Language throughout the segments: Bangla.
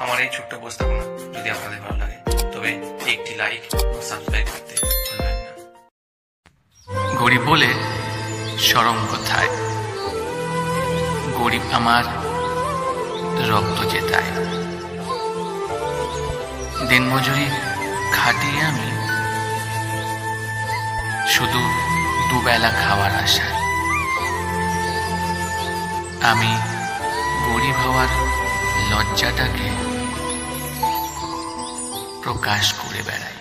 আমার এই ছোট্ট উপস্থাপনা যদি আপনাদের ভালো লাগে তবে একটি লাইক ও সাবস্ক্রাইব করতে ভুলবেন না। গরিব বলে শরম কোথায়, গরিব আমার রক্ত জেতায়। দিনমজুরি খাটিয়ে আমি শুধু দুবেলা খাওয়ার আশায় আমি গরিব হওয়ার লজ্জাটাকে প্রকাশ করে বেড়াই।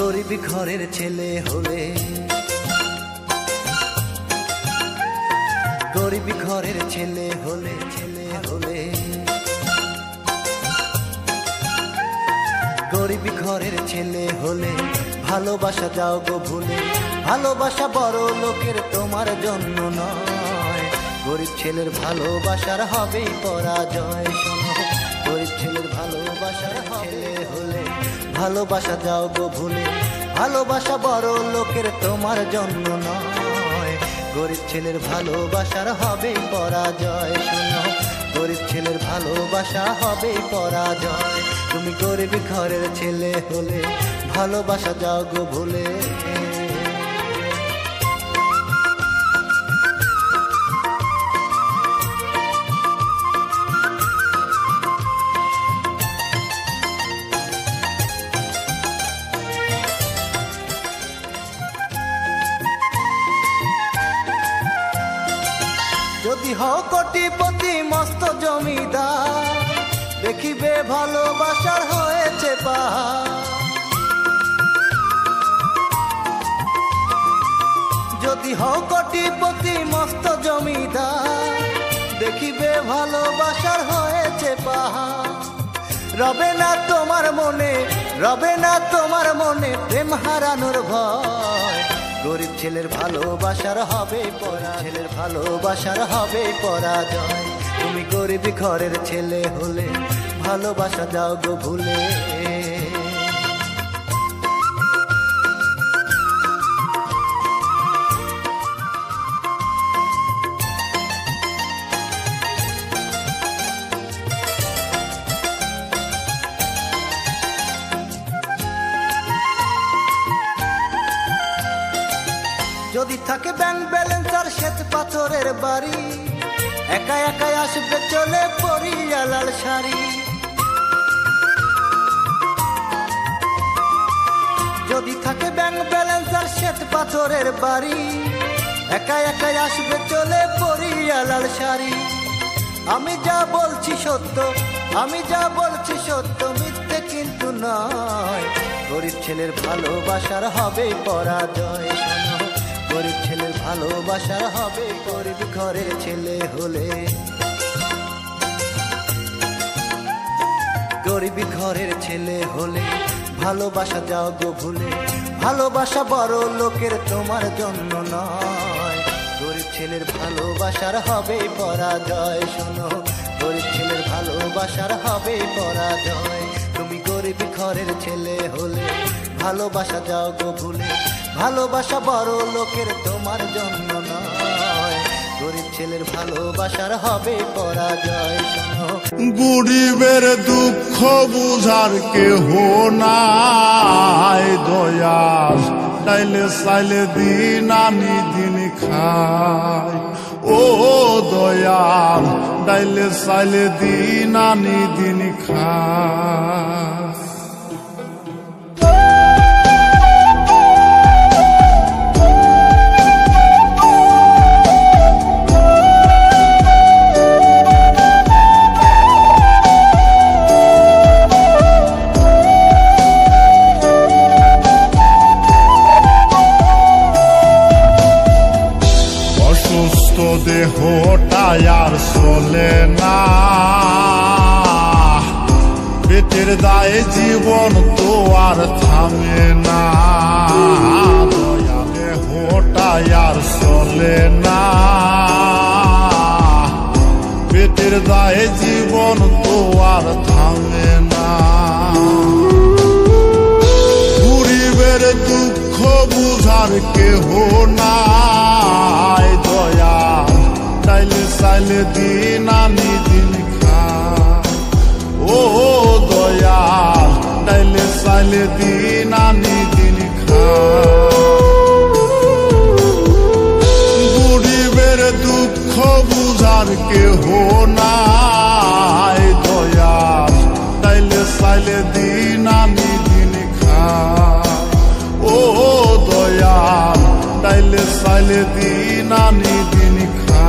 গরিব ঘরের ছেলে হলে, গরিব ঘরের ছেলে হলে, গরিব ঘরের ছেলে হলে ভালোবাসা যাও গো ভুলে। ভালোবাসা বড় লোকের তোমার জন্য নয়, গরিব ছেলের ভালোবাসার হবেই পরাজয়। শোনো, গরিব ছেলের ভালোবাসার ছেলে হলে ভালোবাসা যাও গো ভুলে। ভালোবাসা বড় লোকের তোমার জন্য নয়, গরিব ছেলের ভালোবাসার হবেই পরাজয়। শোনো, গরিব ছেলের ভালোবাসা হবেই পরাজয়। তুমি গরিব ঘরের ছেলে হলে ভালোবাসা যাও গো ভুলে। যদি হও কোটিপতি মস্ত জমিদার, দেখিবে ভালোবাসার হয়েছে পাহাড়। যদি হও কোটিপতি মস্ত জমিদার, দেখিবে ভালোবাসার হয়েছে পাহাড়। রবে না তোমার মনে, রবে না তোমার মনে প্রেম হারানোর ভয়। গরিব ছেলের ভালোবাসার হবে পরাজয়, ছেলের ভালোবাসার হবে পরাজয়। তুমি গরিব ঘরের ছেলে হলে ভালোবাসা যাও গো ভুলে। যদি থাকে ব্যাংক ব্যালেন্স আর শ্বেত পাথরের বাড়ি, একা একাই আসবে চলে পরিয়া লাল শাড়ি। যদি থাকে ব্যাংক ব্যালেন্স আর শ্বেত পাথরের বাড়ি, একা একাই আসবে চলে পরিয়া লাল শাড়ি। আমি যা বলছি সত্য, আমি যা বলছি সত্য, মিথ্যে কিন্তু নয়। গরিব ছেলের ভালোবাসার হবে পরাজয়। শোনো, গরিব ছেলের ভালোবাসার হবে, গরিব ঘরের ছেলে হলে, গরিব ঘরের ছেলে হলে ভালোবাসা যাও গো ভুলে। ভালোবাসা বড় লোকের তোমার জন্য নয়, গরিব ছেলের ভালোবাসার হবে পরাজয়। শোনো, গরিব ছেলের ভালোবাসার হবে পরাজয়। তুমি গরিব ঘরের ছেলে হলে ভালোবাসা যাও গো ভুলে। ভালোবাসা বড় লোকের তোমার জন্য নয়, গরিব ছেলের ভালোবাসার হবে পরাজয়। শোনো, গরিবের দুঃখ বুঝার কেহ নাই, দয়াল চাইলে চাইলে দিন আনি দিন খাই। ও দয়াল চাইলে চাইলে দিন আনি দিন খাই। দেহটায় আর চলে না, পেটের দায়ে জীবন তো আর থামে না, দয়া দেহটায় আর চলে না, পেটের দায়ে জীবন তো আর থামে না। গরিবের দুঃখ বুঝার কেহ নাই, দয়া চাইলে চাইলে দিন আনি দিন খা, ও দয়াল চাইলে চাইলে দিন আনি দিন খা। গরিবের দুঃখ বুঝার কেহ নাই, দয়াল চাইলে চাইলে দিন আনি দিন খা, ও দয়াল চাইলে চাইলে দিন আনি দিন খা।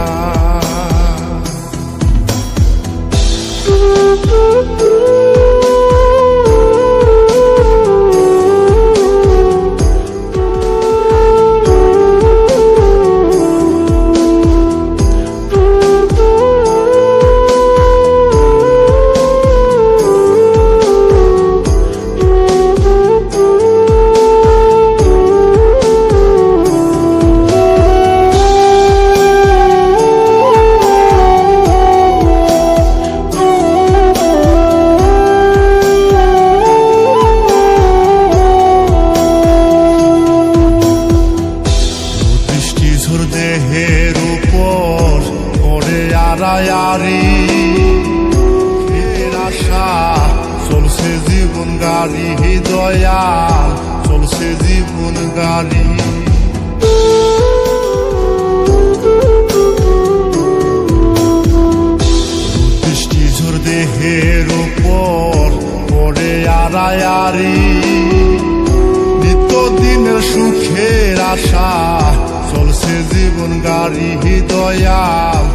দেহের উপর করে আড়ায়ারি, এর আশা চলছে জীবন গাড়ি, দয়াল চলছে জীবন গাড়ি। বৃষ্টি ঝড় দেহের উপর করে আড়ায়ারি, নিত্যদিনের সুখের আশা চলছে জীবন গাড়ি, দয়াল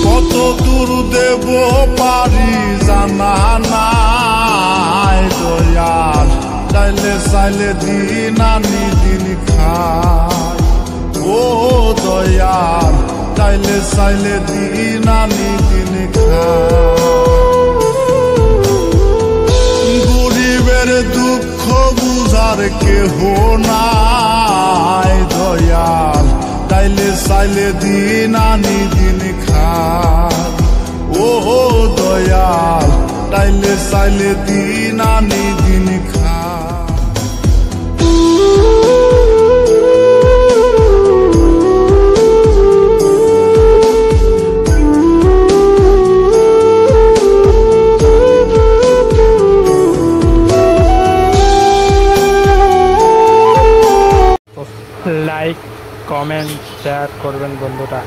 কত দূর দেব পারি জানা নাই, দয়াল চাইলে চাইলে দিন আনি দিন খাই, ও দয়াল চাইলে চাইলে দিন আনি দিন খাই। গরিবের দুঃখ বুঝার কেহ নাই, দয়াল চাইলে চাইলে দিন আনি দিন খাই, ও দয়াল চাইলে চাইলে দিন আনি দিন খাই। লাইক কমেন্ট শেয়ার করবেন বন্ধুরা।